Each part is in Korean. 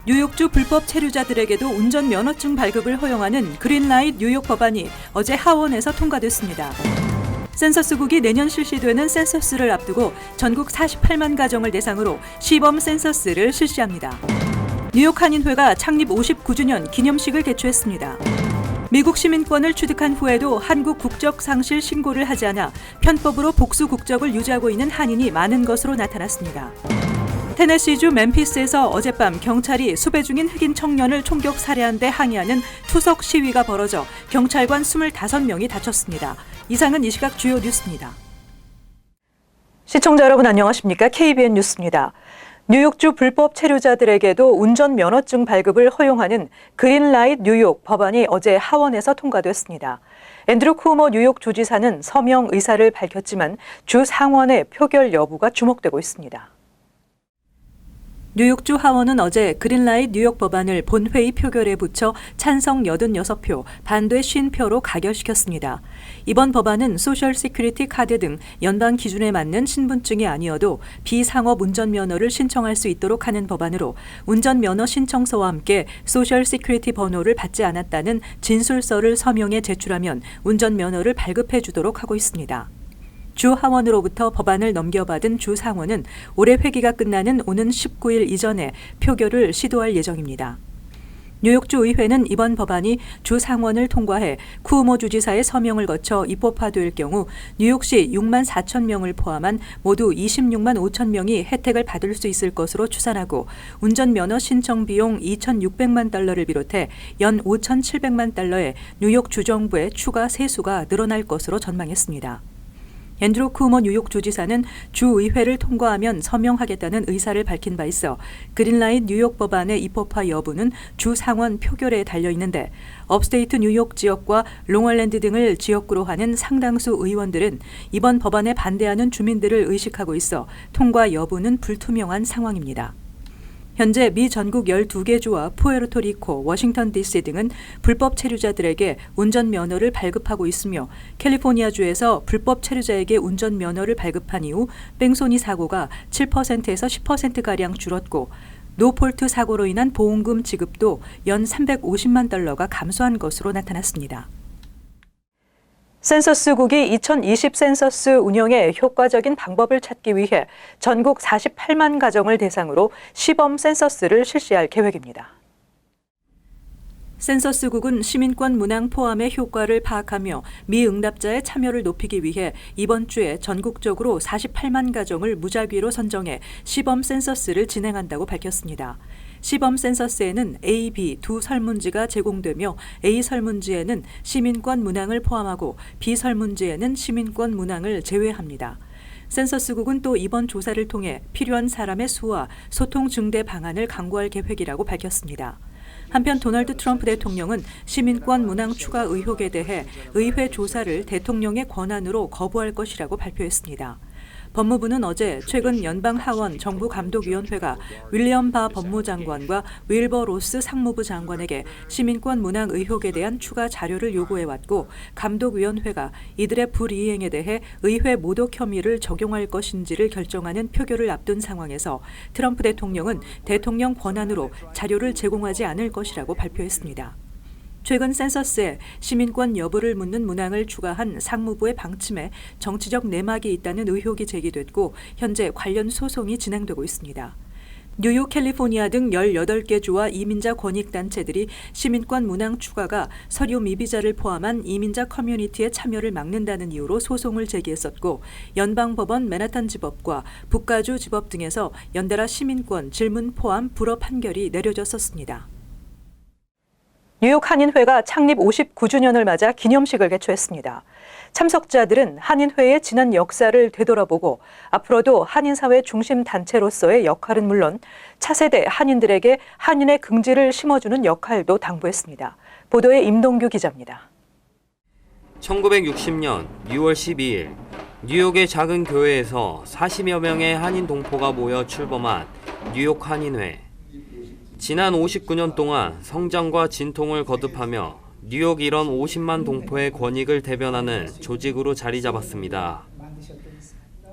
뉴욕주 불법 체류자들에게도 운전 면허증 발급을 허용하는 그린라이트 뉴욕 법안이 어제 하원에서 통과됐습니다. 센서스국이 내년 실시되는 센서스를 앞두고 전국 48만 가정을 대상으로 시범 센서스를 실시합니다. 뉴욕 한인회가 창립 59주년 기념식을 개최했습니다. 미국 시민권을 취득한 후에도 한국 국적 상실 신고를 하지 않아 편법으로 복수 국적을 유지하고 있는 한인이 많은 것으로 나타났습니다. 테네시주 멤피스에서 어젯밤 경찰이 수배 중인 흑인 청년을 총격 살해한 데 항의하는 투석 시위가 벌어져 경찰관 25명이 다쳤습니다. 이상은 이 시각 주요 뉴스입니다. 시청자 여러분 안녕하십니까? KBN 뉴스입니다. 뉴욕주 불법 체류자들에게도 운전 면허증 발급을 허용하는 그린라이트 뉴욕 법안이 어제 하원에서 통과됐습니다. 앤드루 쿠오모 뉴욕 주지사는 서명 의사를 밝혔지만 주 상원의 표결 여부가 주목되고 있습니다. 뉴욕주 하원은 어제 그린라이트 뉴욕 법안을 본회의 표결에 붙여 찬성 86표, 반대 50표로 가결시켰습니다. 이번 법안은 소셜 시큐리티 카드 등 연방 기준에 맞는 신분증이 아니어도 비상업 운전면허를 신청할 수 있도록 하는 법안으로 운전면허 신청서와 함께 소셜 시큐리티 번호를 받지 않았다는 진술서를 서명해 제출하면 운전면허를 발급해 주도록 하고 있습니다. 주 하원으로부터 법안을 넘겨받은 주 상원은 올해 회기가 끝나는 오는 19일 이전에 표결을 시도할 예정입니다. 뉴욕주 의회는 이번 법안이 주 상원을 통과해 쿠오모 주지사의 서명을 거쳐 입법화될 경우 뉴욕시 6만 4천 명을 포함한 모두 26만 5천 명이 혜택을 받을 수 있을 것으로 추산하고 운전면허 신청 비용 2,600만 달러를 비롯해 연 5,700만 달러의 뉴욕 주정부의 추가 세수가 늘어날 것으로 전망했습니다. 앤드루 쿠오모 뉴욕 주지사는 주의회를 통과하면 서명하겠다는 의사를 밝힌 바 있어 그린라이트 뉴욕 법안의 입법화 여부는 주 상원 표결에 달려 있는데 업스테이트 뉴욕 지역과 롱아일랜드 등을 지역구로 하는 상당수 의원들은 이번 법안에 반대하는 주민들을 의식하고 있어 통과 여부는 불투명한 상황입니다. 현재 미 전국 12개 주와 푸에르토리코, 워싱턴 DC 등은 불법 체류자들에게 운전면허를 발급하고 있으며 캘리포니아주에서 불법 체류자에게 운전면허를 발급한 이후 뺑소니 사고가 7%에서 10%가량 줄었고 노폴트 사고로 인한 보험금 지급도 연 350만 달러가 감소한 것으로 나타났습니다. 센서스국이 2020 센서스 운영에 효과적인 방법을 찾기 위해 전국 48만 가정을 대상으로 시범 센서스를 실시할 계획입니다. 센서스국은 시민권 문항 포함의 효과를 파악하며 미응답자의 참여를 높이기 위해 이번 주에 전국적으로 48만 가정을 무작위로 선정해 시범 센서스를 진행한다고 밝혔습니다. 시범 센서스에는 A, B 두 설문지가 제공되며 A 설문지에는 시민권 문항을 포함하고 B 설문지에는 시민권 문항을 제외합니다. 센서스국은 또 이번 조사를 통해 필요한 사람의 수와 소통 증대 방안을 강구할 계획이라고 밝혔습니다. 한편 도널드 트럼프 대통령은 시민권 문항 추가 의혹에 대해 의회 조사를 대통령의 권한으로 거부할 것이라고 발표했습니다. 법무부는 어제 최근 연방 하원 정부감독위원회가 윌리엄 바 법무장관과 윌버 로스 상무부 장관에게 시민권 문항 의혹에 대한 추가 자료를 요구해왔고 감독위원회가 이들의 불이행에 대해 의회 모독 혐의를 적용할 것인지를 결정하는 표결을 앞둔 상황에서 트럼프 대통령은 대통령 권한으로 자료를 제공하지 않을 것이라고 발표했습니다. 최근 센서스에 시민권 여부를 묻는 문항을 추가한 상무부의 방침에 정치적 내막이 있다는 의혹이 제기됐고 현재 관련 소송이 진행되고 있습니다. 뉴욕, 캘리포니아 등 18개 주와 이민자 권익단체들이 시민권 문항 추가가 서류 미비자를 포함한 이민자 커뮤니티의 참여를 막는다는 이유로 소송을 제기했었고 연방법원 맨하탄 지법과 북가주 지법 등에서 연달아 시민권 질문 포함 불허 판결이 내려졌었습니다. 뉴욕 한인회가 창립 59주년을 맞아 기념식을 개최했습니다. 참석자들은 한인회의 지난 역사를 되돌아보고 앞으로도 한인사회 중심 단체로서의 역할은 물론 차세대 한인들에게 한인의 긍지를 심어주는 역할도 당부했습니다. 보도에 임동규 기자입니다. 1960년 6월 12일 뉴욕의 작은 교회에서 40여 명의 한인 동포가 모여 출범한 뉴욕 한인회. 지난 59년 동안 성장과 진통을 거듭하며 뉴욕 일원 50만 동포의 권익을 대변하는 조직으로 자리 잡았습니다.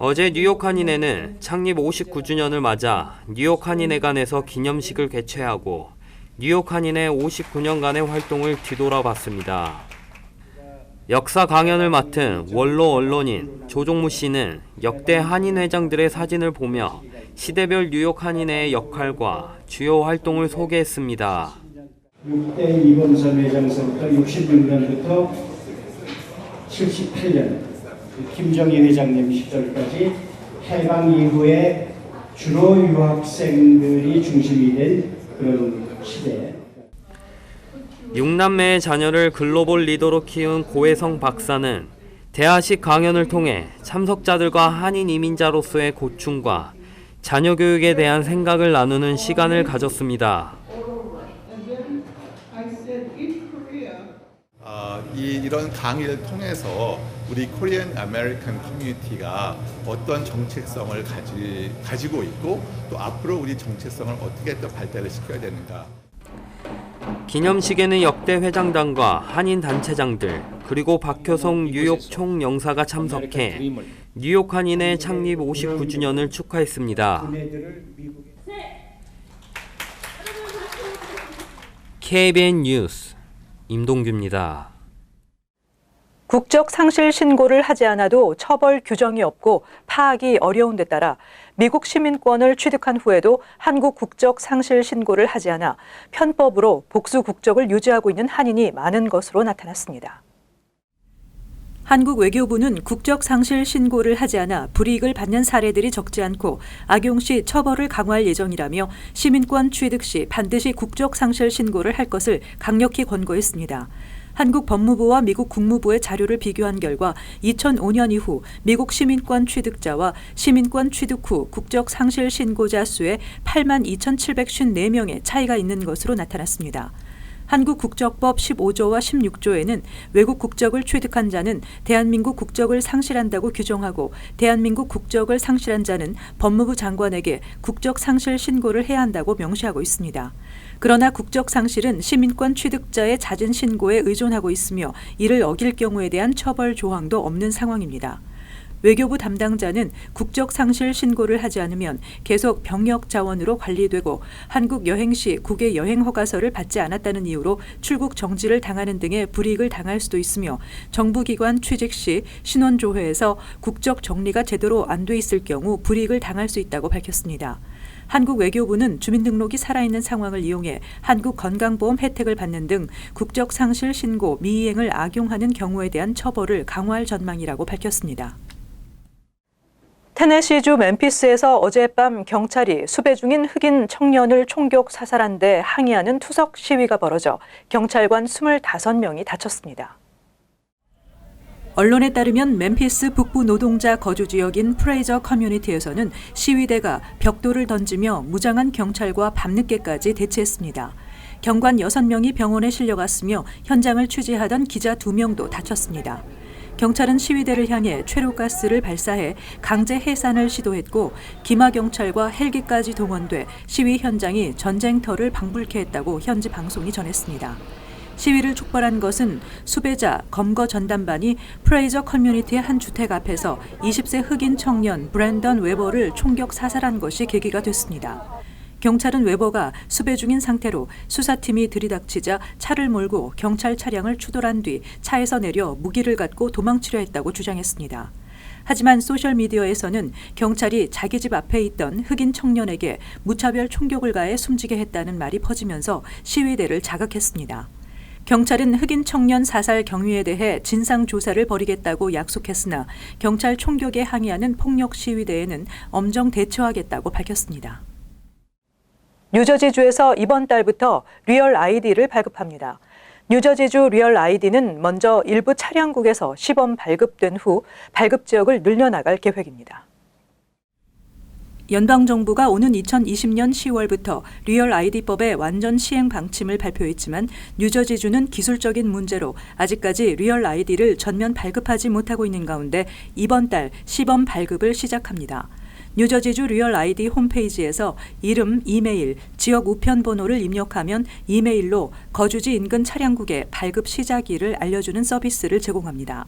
어제 뉴욕 한인회는 창립 59주년을 맞아 뉴욕 한인회관에서 기념식을 개최하고 뉴욕 한인회 59년간의 활동을 뒤돌아봤습니다. 역사 강연을 맡은 원로 언론인 조종무 씨는 역대 한인 회장들의 사진을 보며 시대별 뉴욕 한인회의 역할과 주요 활동을 소개했습니다. 6대 이범선 회장서부터 66년부터 78년 김정희 회장님 시절까지 해방 이후에 주로 유학생들이 중심이 된 그런 시대. 6남매의 자녀를 글로벌 리더로 키운 고혜성 박사는 대화식 강연을 통해 참석자들과 한인 이민자로서의 고충과 자녀 교육에 대한 생각을 나누는 시간을 가졌습니다. 이런 강의를 통해서 우리 코리안 아메리칸 커뮤니티가 어떤 정체성을 가지고 있고 또 앞으로 우리 정체성을 어떻게 또 발달을 시켜야 되는가. 기념식에는 역대 회장단과 한인 단체장들 그리고 박효성 뉴욕 총영사가 참석해 뉴욕 한인회 창립 59주년을 축하했습니다. KBN 뉴스 임동규입니다. 국적 상실 신고를 하지 않아도 처벌 규정이 없고 파악이 어려운 데 따라 미국 시민권을 취득한 후에도 한국 국적 상실 신고를 하지 않아 편법으로 복수 국적을 유지하고 있는 한인이 많은 것으로 나타났습니다. 한국 외교부는 국적 상실 신고를 하지 않아 불이익을 받는 사례들이 적지 않고 악용 시 처벌을 강화할 예정이라며 시민권 취득 시 반드시 국적 상실 신고를 할 것을 강력히 권고했습니다. 한국 법무부와 미국 국무부의 자료를 비교한 결과 2005년 이후 미국 시민권 취득자와 시민권 취득 후 국적 상실 신고자 수에 82,754명의 차이가 있는 것으로 나타났습니다. 한국 국적법 15조와 16조에는 외국 국적을 취득한 자는 대한민국 국적을 상실한다고 규정하고 대한민국 국적을 상실한 자는 법무부 장관에게 국적 상실 신고를 해야 한다고 명시하고 있습니다. 그러나 국적 상실은 시민권 취득자의 잦은 신고에 의존하고 있으며 이를 어길 경우에 대한 처벌 조항도 없는 상황입니다. 외교부 담당자는 국적 상실 신고를 하지 않으면 계속 병역 자원으로 관리되고 한국 여행 시 국외 여행 허가서를 받지 않았다는 이유로 출국 정지를 당하는 등의 불이익을 당할 수도 있으며 정부기관 취직 시 신원조회에서 국적 정리가 제대로 안 돼 있을 경우 불이익을 당할 수 있다고 밝혔습니다. 한국 외교부는 주민등록이 살아있는 상황을 이용해 한국 건강보험 혜택을 받는 등 국적 상실 신고 미이행을 악용하는 경우에 대한 처벌을 강화할 전망이라고 밝혔습니다. 테네시주 멤피스에서 어젯밤 경찰이 수배 중인 흑인 청년을 총격 사살한 데 항의하는 투석 시위가 벌어져 경찰관 25명이 다쳤습니다. 언론에 따르면 멤피스 북부 노동자 거주 지역인 프레이저 커뮤니티에서는 시위대가 벽돌을 던지며 무장한 경찰과 밤늦게까지 대치했습니다. 경관 6명이 병원에 실려갔으며 현장을 취재하던 기자 2명도 다쳤습니다. 경찰은 시위대를 향해 최루가스를 발사해 강제 해산을 시도했고 기마경찰과 헬기까지 동원돼 시위 현장이 전쟁터를 방불케 했다고 현지 방송이 전했습니다. 시위를 촉발한 것은 수배자 검거 전담반이 프레이저 커뮤니티의 한 주택 앞에서 20세 흑인 청년 브랜던 웨버를 총격 사살한 것이 계기가 됐습니다. 경찰은 웨버가 수배 중인 상태로 수사팀이 들이닥치자 차를 몰고 경찰 차량을 추돌한 뒤 차에서 내려 무기를 갖고 도망치려 했다고 주장했습니다. 하지만 소셜미디어에서는 경찰이 자기 집 앞에 있던 흑인 청년에게 무차별 총격을 가해 숨지게 했다는 말이 퍼지면서 시위대를 자극했습니다. 경찰은 흑인 청년 사살 경위에 대해 진상조사를 벌이겠다고 약속했으나 경찰 총격에 항의하는 폭력 시위대에는 엄정 대처하겠다고 밝혔습니다. 뉴저지주에서 이번 달부터 리얼 아이디를 발급합니다. 뉴저지주 리얼 아이디는 먼저 일부 차량국에서 시범 발급된 후 발급 지역을 늘려나갈 계획입니다. 연방정부가 오는 2020년 10월부터 리얼 아이디법의 완전 시행 방침을 발표했지만 뉴저지주는 기술적인 문제로 아직까지 리얼 아이디를 전면 발급하지 못하고 있는 가운데 이번 달 시범 발급을 시작합니다. 뉴저지주 리얼 아이디 홈페이지에서 이름, 이메일, 지역 우편 번호를 입력하면 이메일로 거주지 인근 차량국의 발급 시작일을 알려주는 서비스를 제공합니다.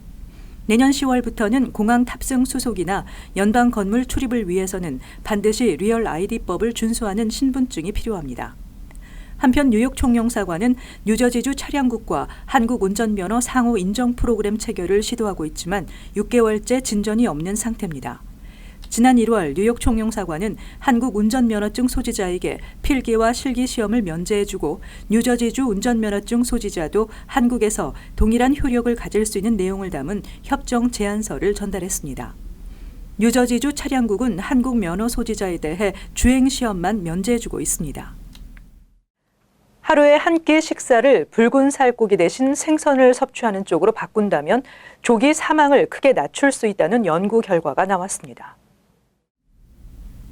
내년 10월부터는 공항 탑승 수속이나 연방 건물 출입을 위해서는 반드시 리얼 아이디법을 준수하는 신분증이 필요합니다. 한편 뉴욕 총영사관은 뉴저지주 차량국과 한국운전면허 상호 인정 프로그램 체결을 시도하고 있지만 6개월째 진전이 없는 상태입니다. 지난 1월 뉴욕 총영사관은 한국운전면허증 소지자에게 필기와 실기 시험을 면제해주고 뉴저지주 운전면허증 소지자도 한국에서 동일한 효력을 가질 수 있는 내용을 담은 협정 제안서를 전달했습니다. 뉴저지주 차량국은 한국 면허 소지자에 대해 주행 시험만 면제해주고 있습니다. 하루에 한 끼 식사를 붉은 살코기 대신 생선을 섭취하는 쪽으로 바꾼다면 조기 사망을 크게 낮출 수 있다는 연구 결과가 나왔습니다.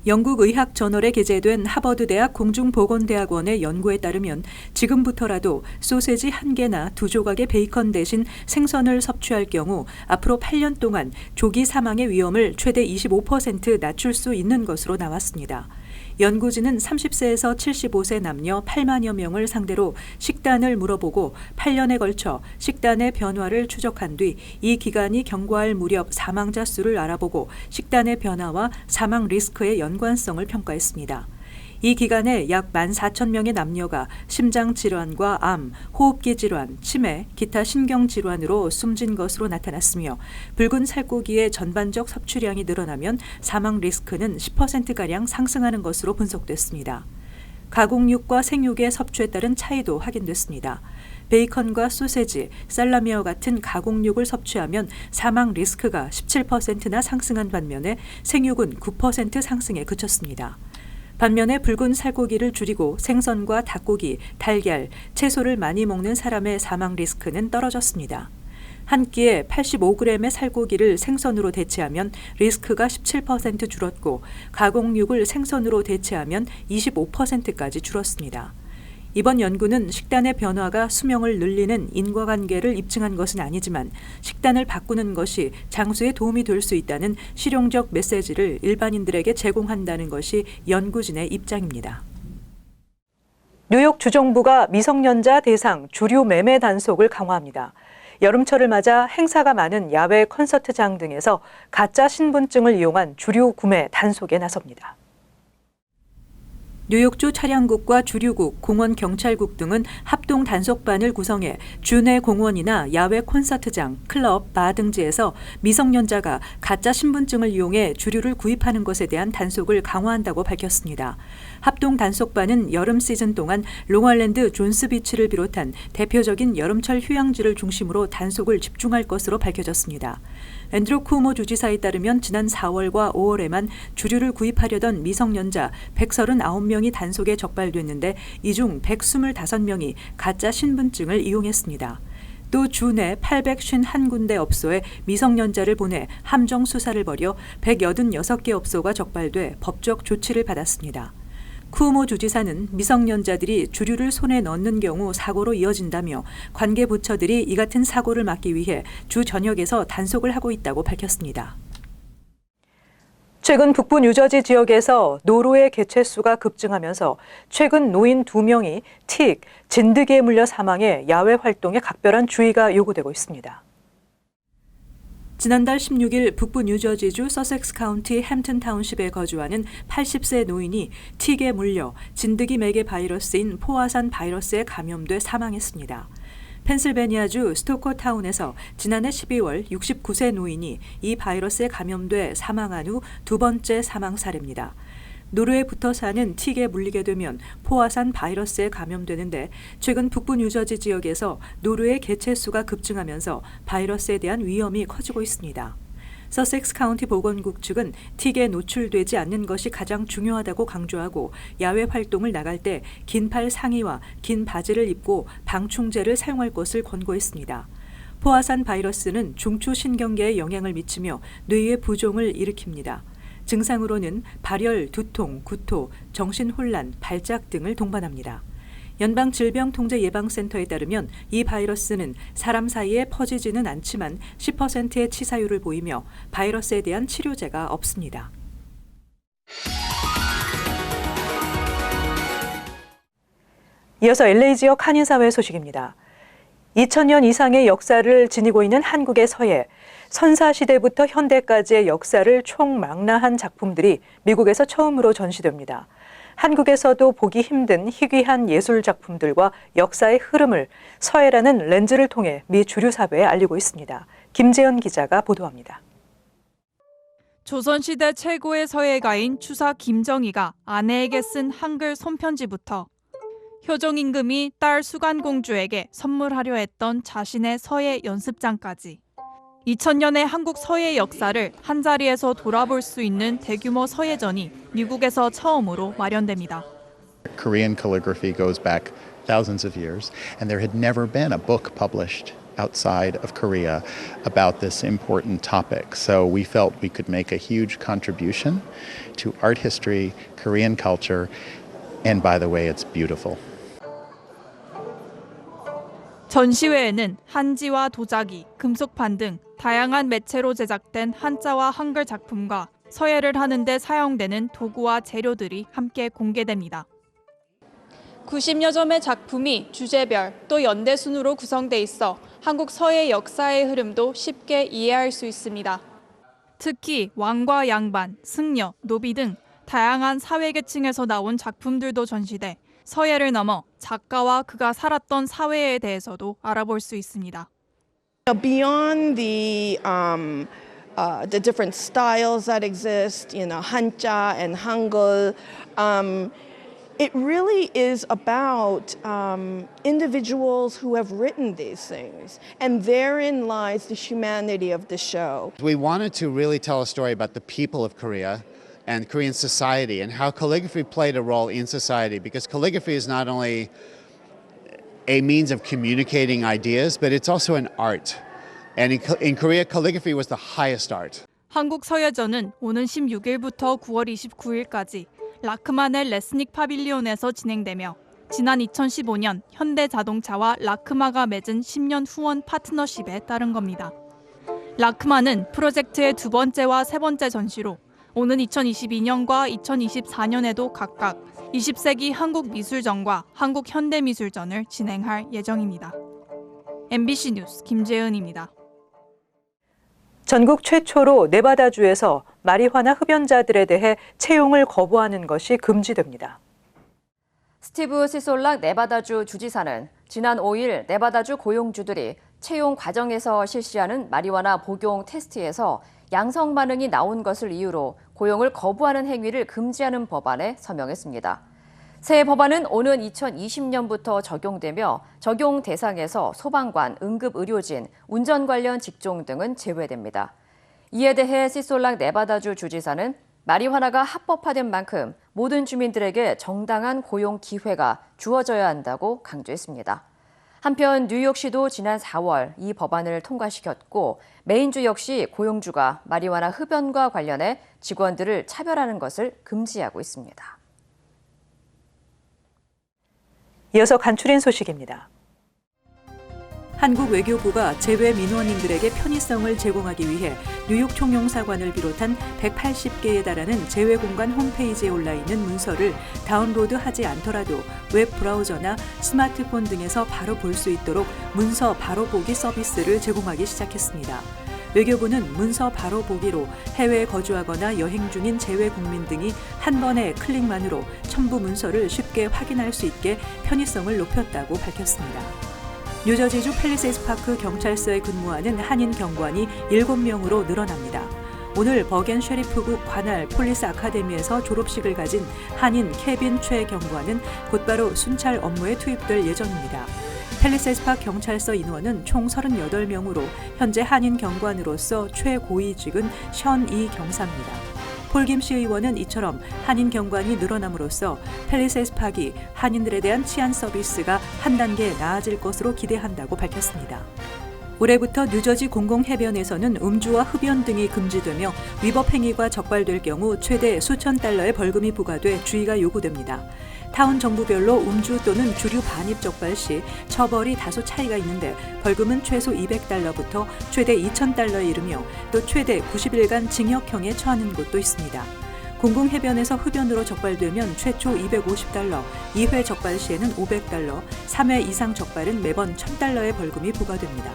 영국 의학 저널에 게재된 하버드대학 공중보건대학원의 연구에 따르면 지금부터라도 소세지 1개나 2조각의 베이컨 대신 생선을 섭취할 경우 앞으로 8년 동안 조기 사망의 위험을 최대 25% 낮출 수 있는 것으로 나왔습니다. 연구진은 30세에서 75세 남녀 8만여 명을 상대로 식단을 물어보고 8년에 걸쳐 식단의 변화를 추적한 뒤 이 기간이 경과할 무렵 사망자 수를 알아보고 식단의 변화와 사망 리스크의 연관성을 평가했습니다. 이 기간에 약 14,000명의 남녀가 심장질환과 암, 호흡기 질환, 치매, 기타 신경질환으로 숨진 것으로 나타났으며 붉은 살코기의 전반적 섭취량이 늘어나면 사망 리스크는 10%가량 상승하는 것으로 분석됐습니다. 가공육과 생육의 섭취에 따른 차이도 확인됐습니다. 베이컨과 소세지, 살라미와 같은 가공육을 섭취하면 사망 리스크가 17%나 상승한 반면에 생육은 9% 상승에 그쳤습니다. 반면에 붉은 살코기를 줄이고 생선과 닭고기, 달걀, 채소를 많이 먹는 사람의 사망 리스크는 떨어졌습니다. 한 끼에 85g의 살코기를 생선으로 대체하면 리스크가 17% 줄었고 가공육을 생선으로 대체하면 25%까지 줄었습니다. 이번 연구는 식단의 변화가 수명을 늘리는 인과관계를 입증한 것은 아니지만 식단을 바꾸는 것이 장수에 도움이 될 수 있다는 실용적 메시지를 일반인들에게 제공한다는 것이 연구진의 입장입니다. 뉴욕 주정부가 미성년자 대상 주류 매매 단속을 강화합니다. 여름철을 맞아 행사가 많은 야외 콘서트장 등에서 가짜 신분증을 이용한 주류 구매 단속에 나섭니다. 뉴욕주 차량국과 주류국, 공원경찰국 등은 합동 단속반을 구성해 주내 공원이나 야외 콘서트장, 클럽, 바 등지에서 미성년자가 가짜 신분증을 이용해 주류를 구입하는 것에 대한 단속을 강화한다고 밝혔습니다. 합동 단속반은 여름 시즌 동안 롱아일랜드 존스비치를 비롯한 대표적인 여름철 휴양지를 중심으로 단속을 집중할 것으로 밝혀졌습니다. 앤드루 쿠오모 주지사에 따르면 지난 4월과 5월에만 주류를 구입하려던 미성년자 139명이 단속에 적발됐는데 이 중 125명이 가짜 신분증을 이용했습니다. 또 주내 851군데 업소에 미성년자를 보내 함정 수사를 벌여 186개 업소가 적발돼 법적 조치를 받았습니다. 쿠오모 주지사는 미성년자들이 주류를 손에 넣는 경우 사고로 이어진다며 관계 부처들이 이 같은 사고를 막기 위해 주 전역에서 단속을 하고 있다고 밝혔습니다. 최근 북부 뉴저지 지역에서 노루의 개체수가 급증하면서 최근 노인 2명이 틱, 진드기에 물려 사망해 야외 활동에 각별한 주의가 요구되고 있습니다. 지난달 16일 북부 뉴저지주 서섹스 카운티 햄튼 타운십에 거주하는 80세 노인이 틱에 물려 진드기 매개 바이러스인 포화산 바이러스에 감염돼 사망했습니다. 펜실베니아주 스토커 타운에서 지난해 12월 69세 노인이 이 바이러스에 감염돼 사망한 후 두 번째 사망 사례입니다. 노루에 붙어 사는 틱에 물리게 되면 포화산 바이러스에 감염되는데 최근 북부 뉴저지 지역에서 노루의 개체수가 급증하면서 바이러스에 대한 위험이 커지고 있습니다. 서섹스 카운티 보건국 측은 틱에 노출되지 않는 것이 가장 중요하다고 강조하고 야외 활동을 나갈 때 긴 팔 상의와 긴 바지를 입고 방충제를 사용할 것을 권고했습니다. 포화산 바이러스는 중추신경계에 영향을 미치며 뇌의 부종을 일으킵니다. 증상으로는 발열, 두통, 구토, 정신혼란, 발작 등을 동반합니다. 연방질병통제예방센터에 따르면 이 바이러스는 사람 사이에 퍼지지는 않지만 10%의 치사율을 보이며 바이러스에 대한 치료제가 없습니다. 이어서 LA 지역 한인사회 소식입니다. 2000년 이상의 역사를 지니고 있는 한국의 서예. 선사시대부터 현대까지의 역사를 총망라한 작품들이 미국에서 처음으로 전시됩니다. 한국에서도 보기 힘든 희귀한 예술 작품들과 역사의 흐름을 서예라는 렌즈를 통해 미 주류 사회에 알리고 있습니다. 김재현 기자가 보도합니다. 조선시대 최고의 서예가인 추사 김정희가 아내에게 쓴 한글 손편지부터 효종 임금이 딸 수간공주에게 선물하려 했던 자신의 서예 연습장까지 2000년의 한국 서예 역사를 한자리에서 돌아볼 수 있는 대규모 서예전이 미국에서 처음으로 마련됩니다. Korean calligraphy goes back thousands of years, and there had never been a book published outside of Korea about this important topic. So we felt we could make a huge contribution to art history, Korean culture, and by the way, it's beautiful. 전시회에는 한지와 도자기, 금속판 등 다양한 매체로 제작된 한자와 한글 작품과 서예를 하는 데 사용되는 도구와 재료들이 함께 공개됩니다. 90여 점의 작품이 주제별 또 연대 순으로 구성돼 있어 한국 서예 역사의 흐름도 쉽게 이해할 수 있습니다. 특히 왕과 양반, 승려, 노비 등 다양한 사회계층에서 나온 작품들도 전시돼 서예를 넘어 작가와 그가 살았던 사회에 대해서도 알아볼 수 있습니다. Beyond the different styles that exist, Hanja and Hangul, it really is about individuals who have written these things, and therein lies the humanity of the show. We wanted to really tell a story about the people of Korea and Korean society and how calligraphy played a role in society, because calligraphy is not only a means of communicating ideas, but it's also an art. And in Korea, calligraphy was the highest art. 한국 서예전은 오는 16일부터 9월 29일까지 라크만의 레스닉 파빌리온에서 진행되며 지난 2015년 현대자동차와 라크마가 맺은 10년 후원 파트너십에 따른 겁니다. 라크마는 프로젝트의 두 번째와 세 번째 전시로 오는 2022년과 2024년에도 각각 20세기 한국미술전과 한국현대미술전을 진행할 예정입니다. MBC 뉴스 김재은입니다. 전국 최초로 네바다주에서 마리화나 흡연자들에 대해 채용을 거부하는 것이 금지됩니다. 스티브 시솔락 네바다주 주지사는 지난 5일 네바다주 고용주들이 채용 과정에서 실시하는 마리화나 복용 테스트에서 양성 반응이 나온 것을 이유로 고용을 거부하는 행위를 금지하는 법안에 서명했습니다. 새 법안은 오는 2020년부터 적용되며 적용 대상에서 소방관, 응급의료진, 운전 관련 직종 등은 제외됩니다. 이에 대해 시솔락 네바다주 주지사는 마리화나가 합법화된 만큼 모든 주민들에게 정당한 고용 기회가 주어져야 한다고 강조했습니다. 한편 뉴욕시도 지난 4월 이 법안을 통과시켰고 메인주 역시 고용주가 마리화나 흡연과 관련해 직원들을 차별하는 것을 금지하고 있습니다. 이어서 간추린 소식입니다. 한국 외교부가 재외 민원인들에게 편의성을 제공하기 위해 뉴욕 총영사관을 비롯한 180개에 달하는 재외 공간 홈페이지에 올라있는 문서를 다운로드하지 않더라도 웹 브라우저나 스마트폰 등에서 바로 볼 수 있도록 문서 바로 보기 서비스를 제공하기 시작했습니다. 외교부는 문서 바로 보기로 해외에 거주하거나 여행 중인 재외 국민 등이 한 번의 클릭만으로 첨부 문서를 쉽게 확인할 수 있게 편의성을 높였다고 밝혔습니다. 뉴저지주 팰리세이드 파크 경찰서에 근무하는 한인 경관이 7명으로 늘어납니다. 오늘 버겐 셰리프국 관할 폴리스 아카데미에서 졸업식을 가진 한인 케빈 최 경관은 곧바로 순찰 업무에 투입될 예정입니다. 팰리세이드 파크 경찰서 인원은 총 38명으로 현재 한인 경관으로서 최고위직은 션 이 경사입니다. 폴 김씨 의원은 이처럼 한인 경관이 늘어남으로써 팰리세이드 파크이 한인들에 대한 치안 서비스가 한 단계 나아질 것으로 기대한다고 밝혔습니다. 올해부터 뉴저지 공공해변에서는 음주와 흡연 등이 금지되며 위법 행위가 적발될 경우 최대 수천 달러의 벌금이 부과돼 주의가 요구됩니다. 타운 정부별로 음주 또는 주류 반입 적발 시 처벌이 다소 차이가 있는데 벌금은 최소 200달러부터 최대 2,000달러에 이르며 또 최대 90일간 징역형에 처하는 곳도 있습니다. 공궁해변에서 흡연으로 적발되면 최초 $250, 2회 적발 시에는 $500, 3회 이상 적발은 매번 $1,000의 벌금이 부과됩니다.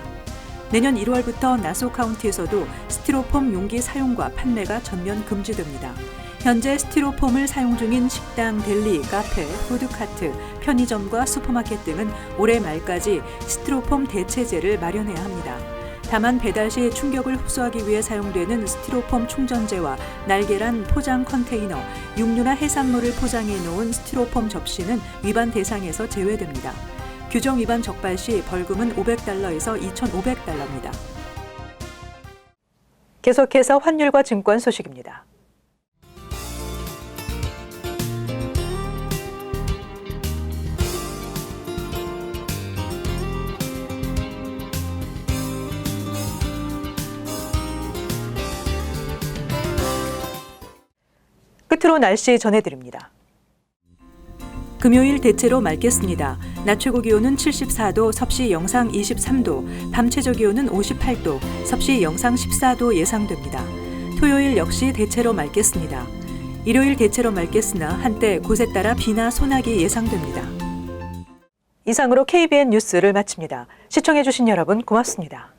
내년 1월부터 나소 카운티에서도 스티로폼 용기 사용과 판매가 전면 금지됩니다. 현재 스티로폼을 사용 중인 식당, 델리, 카페, 푸드카트, 편의점과 슈퍼마켓 등은 올해 말까지 스티로폼 대체제를 마련해야 합니다. 다만 배달 시 충격을 흡수하기 위해 사용되는 스티로폼 충전재와 날계란 포장 컨테이너, 육류나 해산물을 포장해 놓은 스티로폼 접시는 위반 대상에서 제외됩니다. 규정 위반 적발 시 벌금은 $500에서 $2,500입니다. 계속해서 환율과 증권 소식입니다. 끝으로 날씨 전해드립니다. 금요일 대체로 맑겠습니다. 낮 최고 기온은 74도, 섭씨 영상 23도, 밤 최저 기온은 58도, 섭씨 영상 14도 예상됩니다. 토요일 역시 대체로 맑겠습니다. 일요일 대체로 맑겠으나 한때 곳에 따라 비나 소낙이 예상됩니다. 이상으로 KBN 뉴스를 마칩니다. 시청해주신 여러분 고맙습니다.